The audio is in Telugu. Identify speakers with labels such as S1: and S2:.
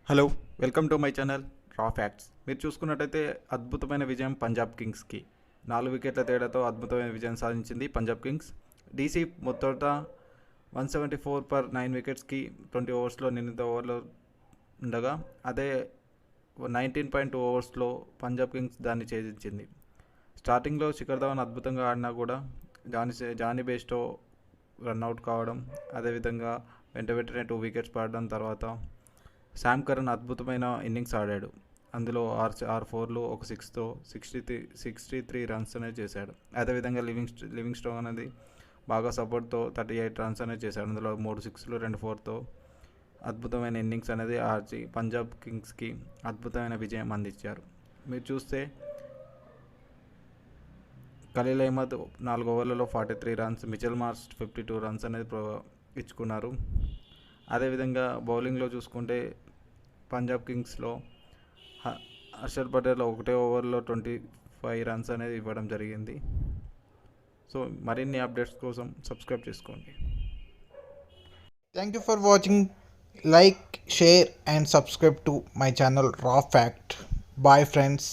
S1: Hello, welcome to my channel రా ఫ్యాక్ట్స్. మీరు చూసుకున్నట్టయితే అద్భుతమైన విజయం పంజాబ్ కింగ్స్కి. 4 వికెట్ల తేడాతో అద్భుతమైన విజయం సాధించింది పంజాబ్ కింగ్స్. డీసీ మొత్తట 174 పర్ 9 వికెట్స్కి 20 ఓవర్స్లో 8 ఓవర్లో ఉండగా, అదే 19.2 ఓవర్స్లో పంజాబ్ కింగ్స్ దాన్ని ఛేదించింది. స్టార్టింగ్లో శిఖర్ ధవన్ అద్భుతంగా ఆడినా కూడా జానీ బేస్టో రన్అట్ కావడం, అదేవిధంగా వెంటనే 2 వికెట్స్ పడడం తర్వాత శామ్ కరన్ అద్భుతమైన ఇన్నింగ్స్ ఆడాడు. అందులో ఆరు ఫోర్లు ఒక సిక్స్తో 63 రన్స్ అనేది చేశాడు. అదేవిధంగా లివింగ్ స్టోన్ అనేది బాగా సపోర్ట్తో 38 రన్స్ అనేది చేశాడు. అందులో 3 సిక్స్లు 2 4తో అద్భుతమైన ఇన్నింగ్స్ అనేది ఆర్చి పంజాబ్ కింగ్స్కి అద్భుతమైన విజయం అందించారు. మీరు చూస్తే ఖలీల్ అహ్మద్ 4 ఓవర్లలో 43 రన్స్, మిచెల్ మార్ష్ 52 రన్స్ అనేది ఇచ్చుకున్నారు. అదేవిధంగా బౌలింగ్లో చూసుకుంటే పంజాబ్ కింగ్స్లో హర్షల్ పటేల్ 1 ఓవర్లో 25 రన్స్ అనేది ఇవ్వడం జరిగింది. సో మరిన్ని అప్డేట్స్ కోసం సబ్స్క్రైబ్ చేసుకోండి.
S2: Thank you for watching. Like, share, and subscribe to my channel Raw Fact. Bye, friends.